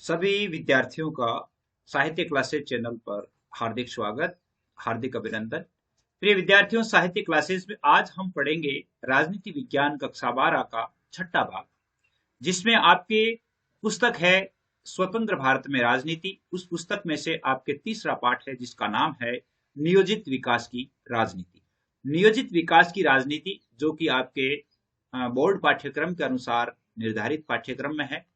सभी विद्यार्थियों का साहित्य क्लासेस चैनल पर हार्दिक स्वागत, हार्दिक अभिनंदन। प्रिय विद्यार्थियों, साहित्य क्लासेस में आज हम पढ़ेंगे राजनीति विज्ञान कक्षा 12 का छठा भाग, जिसमें आपके पुस्तक है स्वतंत्र भारत में राजनीति। उस पुस्तक में से आपके तीसरा पाठ है जिसका नाम है नियोजित विकास की राजनीति। नियोजित विकास की राजनीति जो कि आपके बोर्ड पाठ्यक्रम के अनुसार निर्धारित पाठ्यक्रम में है।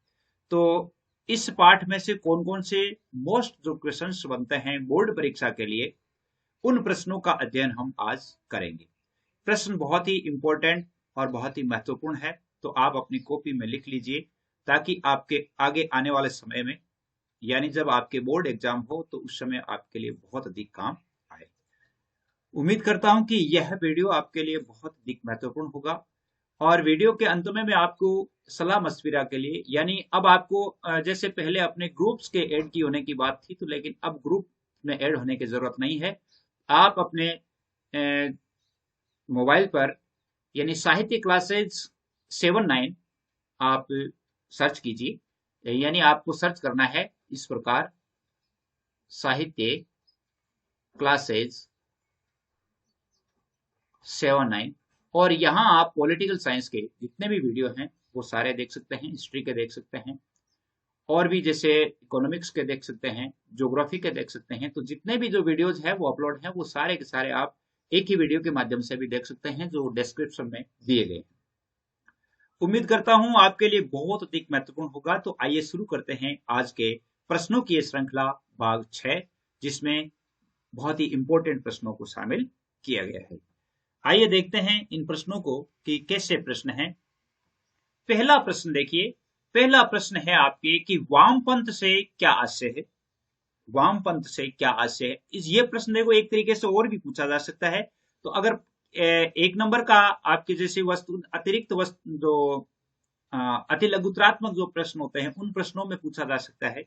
तो इस पाठ में से कौन कौन से मोस्ट जो क्वेश्चंस बनते हैं बोर्ड परीक्षा के लिए, उन प्रश्नों का अध्ययन हम आज करेंगे। प्रश्न बहुत ही इंपॉर्टेंट और बहुत ही महत्वपूर्ण है, तो आप अपनी कॉपी में लिख लीजिए ताकि आपके आगे आने वाले समय में, यानी जब आपके बोर्ड एग्जाम हो तो उस समय आपके लिए बहुत अधिक काम आए। उम्मीद करता हूं कि यह वीडियो आपके लिए बहुत अधिक महत्वपूर्ण होगा। और वीडियो के अंत में मैं आपको सलाह मशविरा के लिए, यानी अब आपको जैसे पहले अपने ग्रुप्स के ऐड की होने की बात थी, तो लेकिन अब ग्रुप में ऐड होने की जरूरत नहीं है। आप अपने मोबाइल पर यानी साहित्य क्लासेज 79 आप सर्च कीजिए, यानी आपको सर्च करना है इस प्रकार साहित्य क्लासेज 79, और यहाँ आप पॉलिटिकल साइंस के जितने भी वीडियो हैं वो सारे देख सकते हैं, हिस्ट्री के देख सकते हैं, और भी जैसे इकोनॉमिक्स के देख सकते हैं, ज्योग्राफी के देख सकते हैं। तो जितने भी जो वीडियोज हैं वो अपलोड हैं, वो सारे के सारे आप एक ही वीडियो के माध्यम से भी देख सकते हैं जो डिस्क्रिप्शन में दिए गए हैं। उम्मीद करता हूं आपके लिए बहुत अधिक महत्वपूर्ण होगा। तो आइए शुरू करते हैं आज के प्रश्नों की श्रृंखला भाग 6, जिसमें बहुत ही इंपॉर्टेंट प्रश्नों को शामिल किया गया है। आइए देखते हैं इन प्रश्नों को कि कैसे प्रश्न हैं। पहला प्रश्न देखिए, पहला प्रश्न है आपके कि वामपंथ से क्या आशय है। वामपंथ से क्या आशय है, ये प्रश्न देखो एक तरीके से और भी पूछा जा सकता है। तो अगर एक नंबर का आपके जैसे वस्तु अतिरिक्त वस्तु जो अति लघुत्रात्मक जो प्रश्न होते हैं उन प्रश्नों में पूछा जा सकता है,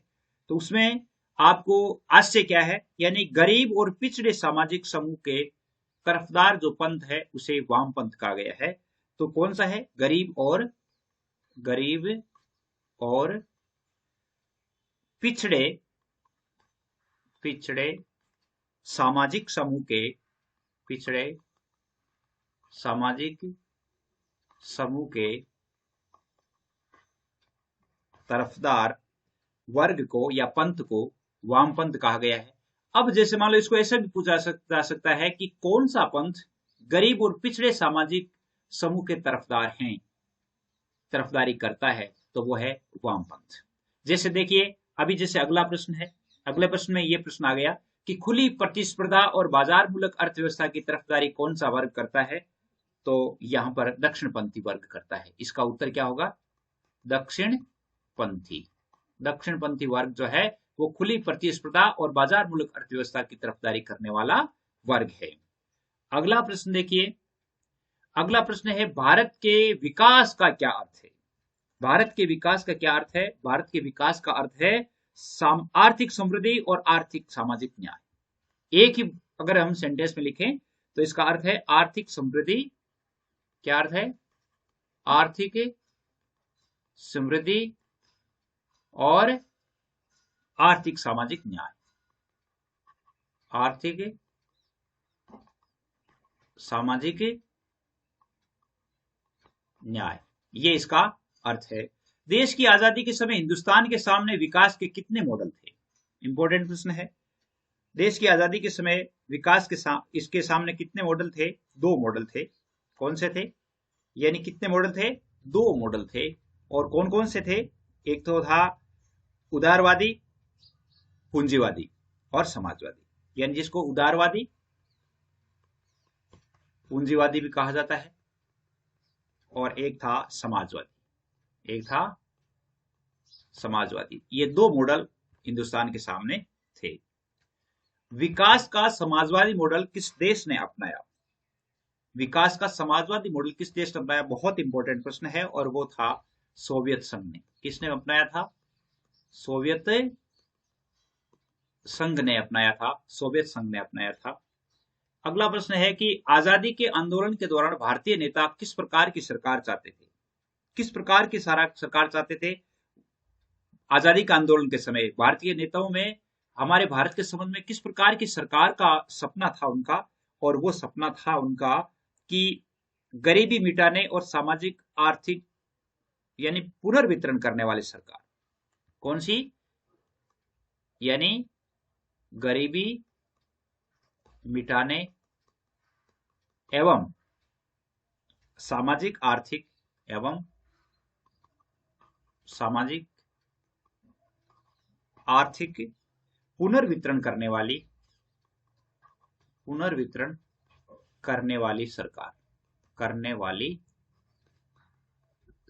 तो उसमें आपको आशय क्या है, यानी गरीब और पिछड़े सामाजिक समूह के तरफदार जो पंथ है उसे वाम पंथ कहा गया है। तो कौन सा है? गरीब और पिछड़े पिछड़े सामाजिक समूह के पिछड़े सामाजिक समूह के तरफदार वर्ग को या पंथ को वामपंथ कहा गया है। अब जैसे मान लो इसको ऐसे भी पूछा जा सकता है कि कौन सा पंथ गरीब और पिछड़े सामाजिक समूह के तरफदारी करता है, तो वो है वामपंथ। जैसे देखिए अभी जैसे अगला प्रश्न है, अगले प्रश्न में ये प्रश्न आ गया कि खुली प्रतिस्पर्धा और बाजार मूलक अर्थव्यवस्था की तरफदारी कौन सा वर्ग करता है, तो यहां पर दक्षिणपंथी वर्ग करता है। इसका उत्तर क्या होगा? दक्षिणपंथी। दक्षिणपंथी वर्ग जो है वो खुली प्रतिस्पर्धा और बाजार मूलक अर्थव्यवस्था की तरफदारी करने वाला वर्ग है। अगला प्रश्न देखिए, अगला प्रश्न है भारत के विकास का क्या अर्थ है। भारत के विकास का क्या अर्थ है? भारत के विकास का अर्थ है आर्थिक समृद्धि और आर्थिक सामाजिक न्याय। एक ही अगर हम सेंटेंस में लिखें तो इसका अर्थ है आर्थिक समृद्धि। क्या अर्थ है? आर्थिक समृद्धि और आर्थिक सामाजिक न्याय। आर्थिक सामाजिक न्याय, ये इसका अर्थ है। देश की आजादी के समय हिंदुस्तान के सामने विकास के कितने मॉडल थे? इंपॉर्टेंट प्रश्न है। देश की आजादी के समय विकास के इसके सामने कितने मॉडल थे? 2 मॉडल थे। कौन से थे? यानी कितने मॉडल थे? 2 मॉडल थे। और कौन कौन से थे? एक तो था उदारवादी, पूंजीवादी और समाजवादी, यानी जिसको उदारवादी पूंजीवादी भी कहा जाता है, और एक था समाजवादी, एक था समाजवादी। ये 2 मॉडल हिंदुस्तान के सामने थे। विकास का समाजवादी मॉडल किस देश ने अपनाया? विकास का समाजवादी मॉडल किस देश ने अपनाया? बहुत इंपॉर्टेंट प्रश्न है, और वो था सोवियत संघ ने। किसने अपनाया था? सोवियत संघ ने अपनाया था। सोवियत संघ ने अपनाया था। अगला प्रश्न है कि आजादी के आंदोलन के दौरान भारतीय नेता किस प्रकार की सरकार चाहते थे? किस प्रकार की सरकार चाहते थे? आजादी का आंदोलन के समय भारतीय नेताओं में हमारे भारत के संबंध में किस प्रकार की सरकार का सपना था उनका, और वो सपना था उनका कि गरीबी मिटाने और सामाजिक आर्थिक यानी पुनर्वितरण करने वाली सरकार। कौन सी? यानी गरीबी मिटाने एवं सामाजिक आर्थिक एवं सामाजिक आर्थिक पुनर्वितरण करने वाली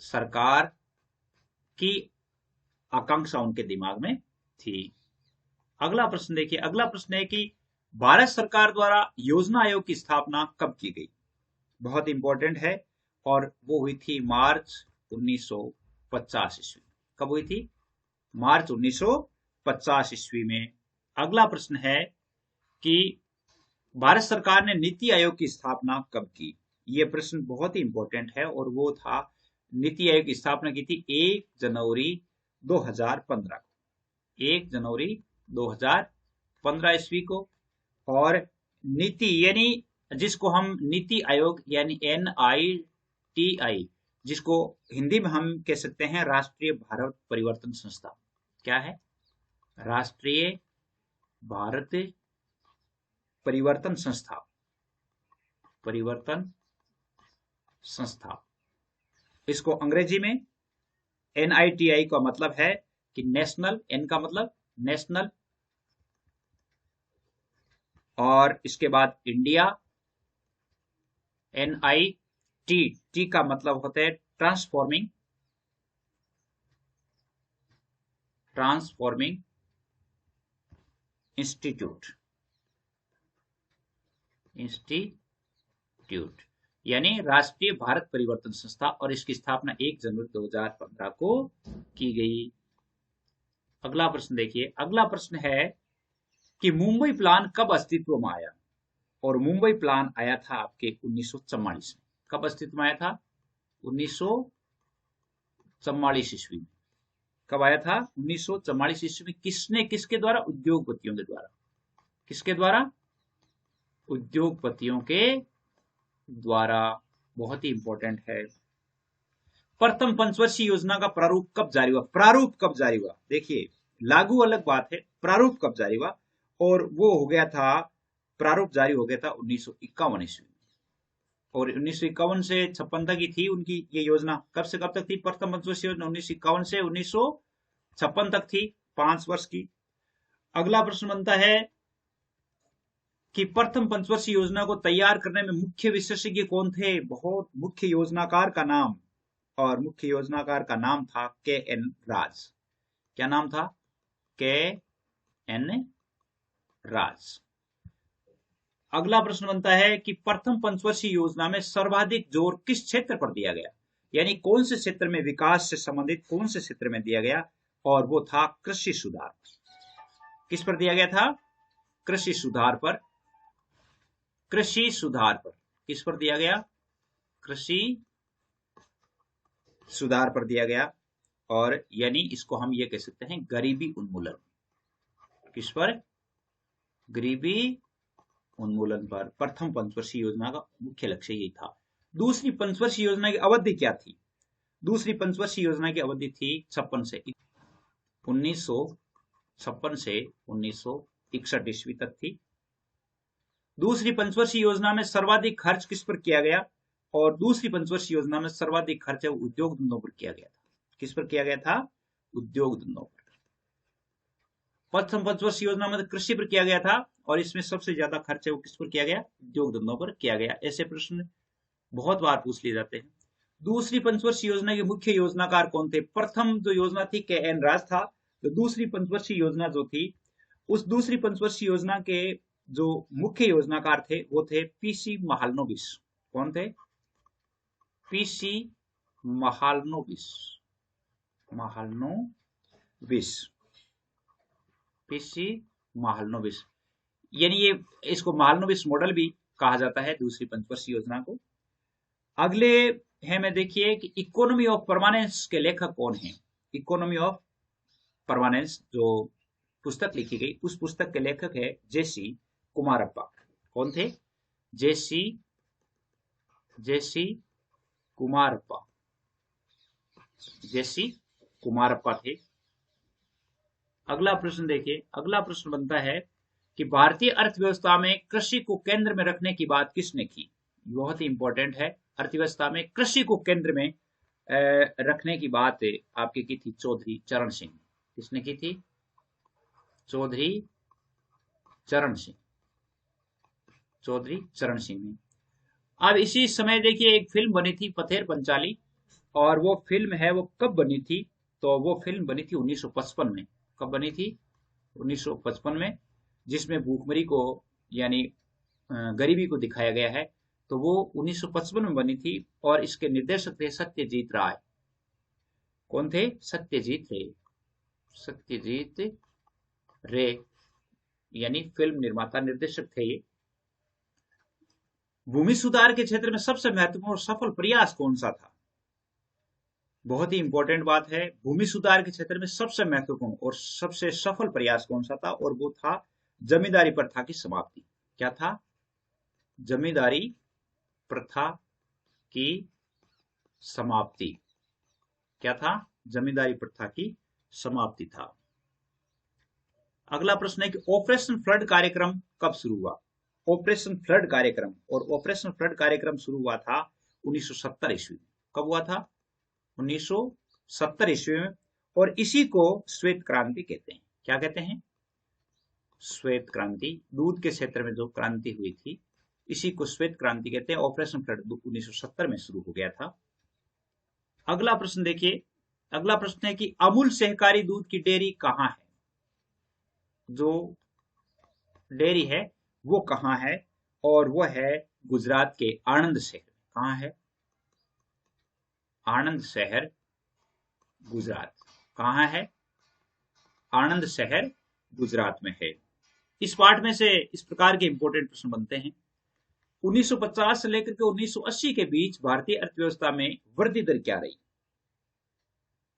सरकार की आकांक्षा उनके दिमाग में थी। अगला प्रश्न देखिए, अगला प्रश्न है कि भारत सरकार द्वारा योजना आयोग की स्थापना कब की गई? बहुत इंपॉर्टेंट है, और वो हुई थी मार्च 1950 ईस्वी। कब हुई थी? मार्च 1950 ईस्वी में। अगला प्रश्न है कि भारत सरकार ने नीति आयोग की स्थापना कब की? ये प्रश्न बहुत ही इंपॉर्टेंट है, और वो था नीति आयोग की स्थापना की थी 1 जनवरी 2015 को। 1 जनवरी 2015 ईस्वी को। और नीति यानी जिसको हम नीति आयोग यानी NITI, जिसको हिंदी में हम कह सकते हैं राष्ट्रीय भारत परिवर्तन संस्था। क्या है? राष्ट्रीय भारत परिवर्तन संस्था। इसको अंग्रेजी में NITI का मतलब है कि नेशनल, N का मतलब नेशनल, और इसके बाद इंडिया, NIT का मतलब होता है ट्रांसफॉर्मिंग इंस्टीट्यूट यानी राष्ट्रीय भारत परिवर्तन संस्था, और इसकी स्थापना 1 जनवरी 2015 को की गई। अगला प्रश्न देखिए, अगला प्रश्न है कि मुंबई प्लान कब अस्तित्व में आया? और मुंबई प्लान आया था आपके 1944 में। कब अस्तित्व में आया था? 1944 ईस्वी में। कब आया था? 1944 ईस्वी में। किसने, किसके द्वारा? उद्योगपतियों के द्वारा। किसके द्वारा? उद्योगपतियों के द्वारा। बहुत ही इंपॉर्टेंट है। प्रथम पंचवर्षीय योजना का प्रारूप कब जारी हुआ? प्रारूप कब जारी हुआ? देखिए, लागू अलग बात है, प्रारूप कब जारी हुआ? और वो हो गया था, प्रारूप जारी हो गया था 1951 ईस्वी में। और 1951 से 56 तक ही थी उनकी ये योजना। कब से कब तक थी प्रथम पंचवर्षीय योजना? 1951 से 1956 तक थी, 5 वर्ष की। अगला प्रश्न बनता है कि प्रथम पंचवर्षीय योजना को तैयार करने में मुख्य विशेषज्ञ कौन थे? बहुत मुख्य योजनाकार का नाम, और मुख्य योजनाकार का नाम था KN राज। क्या नाम था? KN राज। अगला प्रश्न बनता है कि प्रथम पंचवर्षीय योजना में सर्वाधिक जोर किस क्षेत्र पर दिया गया? यानी कौन से क्षेत्र में, विकास से संबंधित कौन से क्षेत्र में दिया गया? और वो था कृषि सुधार। किस पर दिया गया था? कृषि सुधार पर। कृषि सुधार पर। किस पर दिया गया? कृषि सुधार पर दिया गया। और यानी इसको हम ये कह सकते हैं गरीबी उन्मूलन। किस पर? गरीबी उन्मूलन पर। प्रथम पंचवर्षीय योजना का मुख्य लक्ष्य यही था। दूसरी पंचवर्षीय योजना की अवधि क्या थी? दूसरी पंचवर्षीय योजना की अवधि थी 1956 से 1961 ईस्वी तक थी। दूसरी पंचवर्षीय योजना में सर्वाधिक खर्च किस पर किया गया? और दूसरी पंचवर्षीय योजना में सर्वाधिक खर्च उद्योग धंधों पर किया गया था। किस पर किया गया था? उद्योग धंधों पर। प्रथम पंचवर्षीय योजना में कृषि पर किया गया था, और इसमें सबसे ज्यादा खर्च है वो किस पर किया गया? उद्योग धंधों पर किया गया। ऐसे प्रश्न बहुत बार पूछ लिए जाते हैं। दूसरी पंचवर्षीय योजना के मुख्य योजनाकार कौन थे? प्रथम जो योजना थी KN राज था। तो दूसरी पंचवर्षीय योजना जो थी, उस दूसरी पंचवर्षीय योजना के जो मुख्य योजनाकार थे वो थे PC महालनोबिस। कौन थे? PC महालनोबिस। PC महालनोबिस, यानी ये, इसको महालनोबिस मॉडल भी कहा जाता है दूसरी पंचवर्षीय योजना को। अगले है में देखिए कि इकोनॉमी ऑफ परमानेंस के लेखक कौन है? इकोनॉमी ऑफ परमानेंस जो पुस्तक लिखी गई, उस पुस्तक के लेखक है जेसी कुमारप्पा। कौन थे? जेसी कुमारप्पा, जेसी कुमारप्पा थे। अगला प्रश्न देखिए, अगला प्रश्न बनता है कि भारतीय अर्थव्यवस्था में कृषि को केंद्र में रखने की बात किसने की? बहुत ही इंपॉर्टेंट है। अर्थव्यवस्था में कृषि को केंद्र में रखने की बात आपकी की थी चौधरी चरण सिंह। किसने की थी? चौधरी चरण सिंह, चौधरी चरण सिंह ने। अब इसी समय देखिए एक फिल्म बनी थी पथेर पंचाली, और वो फिल्म है वो कब बनी थी? तो वो फिल्म बनी थी 1955 में। कब बनी थी? 1955 में, जिसमें भूखमरी को यानी गरीबी को दिखाया गया है। तो वो 1955 में बनी थी और इसके निर्देशक थे सत्यजीत राय। कौन थे? सत्यजीत रे। सत्यजीत रे यानी फिल्म निर्माता निर्देशक थे ये। भूमि सुधार के क्षेत्र में सबसे महत्वपूर्ण और सफल प्रयास कौन सा था? बहुत ही इंपॉर्टेंट बात है। भूमि सुधार के क्षेत्र में सबसे महत्वपूर्ण और सबसे सफल प्रयास कौन सा था? और वो था जमींदारी प्रथा की समाप्ति। क्या था? जमींदारी प्रथा की समाप्ति। क्या था? जमींदारी प्रथा की समाप्ति था। अगला प्रश्न है कि ऑपरेशन फ्लड कार्यक्रम कब शुरू हुआ? ऑपरेशन फ्लड कार्यक्रम, और ऑपरेशन फ्लड कार्यक्रम शुरू हुआ था 1970 ईस्वी में। कब हुआ था? 1970 ईस्वी में। और इसी को श्वेत क्रांति कहते हैं। क्या कहते हैं? श्वेत क्रांति। दूध के क्षेत्र में जो क्रांति हुई थी, इसी को श्वेत क्रांति कहते हैं। ऑपरेशन फ्लड 1970 में शुरू हो गया था। अगला प्रश्न देखिए, अगला प्रश्न है कि अमूल सहकारी दूध की डेयरी कहाँ है? जो डेयरी है वो कहाँ है? और वो है गुजरात के आणंद शहर। कहाँ है? आणंद शहर, गुजरात। कहाँ है? आणंद शहर, गुजरात में है। इस पाठ में से इस प्रकार के इंपॉर्टेंट प्रश्न बनते हैं। 1950 से लेकर के 1980 के बीच भारतीय अर्थव्यवस्था में वृद्धि दर क्या रही?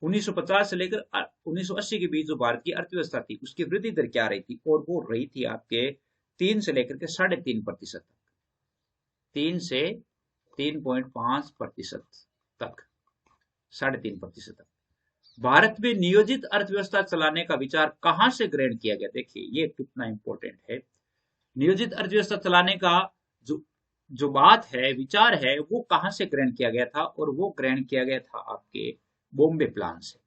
1950 से लेकर 1980 के बीच जो भारत की अर्थव्यवस्था थी, उसकी वृद्धि दर क्या रही थी? और वो रही थी आपके 3 से लेकर के 3.5% तक। 3 से 3.5% तक, 3.5% तक। भारत में नियोजित अर्थव्यवस्था चलाने का विचार कहां से ग्रहण किया गया? देखिए ये कितना इंपॉर्टेंट है। नियोजित अर्थव्यवस्था चलाने का जो बात है, विचार है, वो कहां से ग्रहण किया गया था? और वो ग्रहण किया गया था आपके बॉम्बे प्लान से,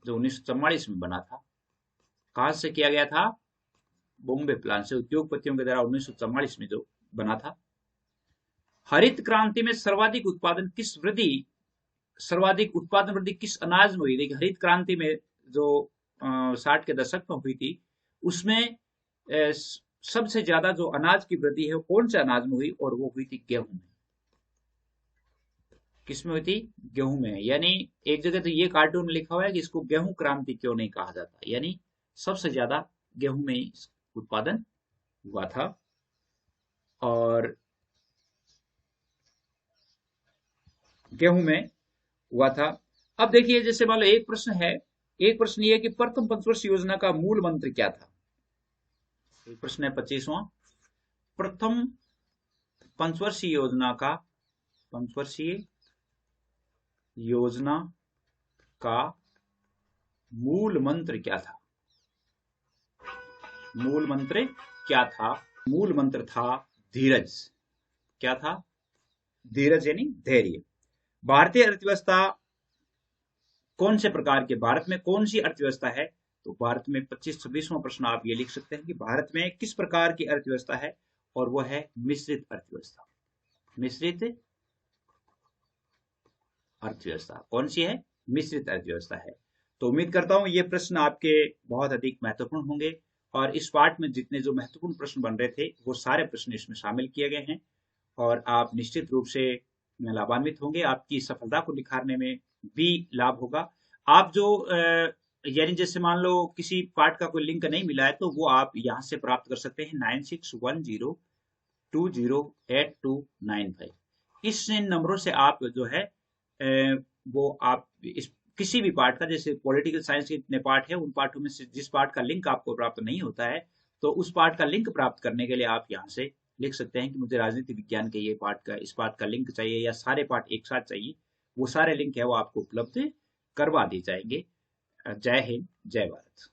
जो 1944 में बना था। कहां से किया गया था? बॉम्बे प्लान से, उद्योगपतियों के द्वारा 1944 में जो बना था। हरित क्रांति में सर्वाधिक उत्पादन वृद्धि किस अनाज में हुई? देखिए हरित क्रांति में जो 60 के दशक में हुई थी, उसमें सबसे ज्यादा जो अनाज की वृद्धि है वो कौन से अनाज में हुई? और वो हुई थी गेहूं में। किसमें हुई थी? गेहूं में। यानी एक जगह तो ये कार्टून में लिखा हुआ है कि इसको गेहूं क्रांति क्यों नहीं कहा जाता, यानी सबसे ज्यादा गेहूं में उत्पादन हुआ था। और गेहूं में हुआ था। अब देखिए जैसे मान लो एक प्रश्न है, एक प्रश्न ये है कि प्रथम पंचवर्षीय योजना का मूल मंत्र क्या था? एक प्रश्न है 25वां, प्रथम पंचवर्षीय योजना का मूल मंत्र क्या था? मूल मंत्र क्या था? मूल मंत्र था धीरज। क्या था? धीरज यानी धैर्य। भारतीय अर्थव्यवस्था कौन से प्रकार के? भारत में कौन सी अर्थव्यवस्था है? तो भारत में 25-26वां प्रश्न आप ये लिख सकते हैं कि भारत में किस प्रकार की अर्थव्यवस्था है? और वो है मिश्रित अर्थव्यवस्था। मिश्रित अर्थव्यवस्था कौन सी है? मिश्रित अर्थव्यवस्था है। तो उम्मीद करता हूं ये प्रश्न आपके बहुत अधिक महत्वपूर्ण होंगे, और इस पाठ में जितने जो महत्वपूर्ण प्रश्न बन रहे थे वो सारे प्रश्न इसमें शामिल किए गए हैं, और आप निश्चित रूप से लाभान्वित होंगे। आपकी सफलता को निखारने में भी लाभ होगा। आप जो यानी जैसे मान लो किसी पाठ का कोई लिंक नहीं मिला है, तो वो आप यहाँ से प्राप्त कर सकते हैं 9610208295। इस नंबरों से आप जो है वो आप इस किसी भी पार्ट का, जैसे पॉलिटिकल साइंस के इतने पार्ट है, उन पार्टों में से जिस पार्ट का लिंक आपको प्राप्त नहीं होता है, तो उस पार्ट का लिंक प्राप्त करने के लिए आप यहाँ से लिख सकते हैं कि मुझे राजनीति विज्ञान के ये पार्ट का, इस पार्ट का लिंक चाहिए या सारे पार्ट एक साथ चाहिए। वो सारे लिंक है वो आपको उपलब्ध करवा दिए जाएंगे। जय हिंद, जय भारत।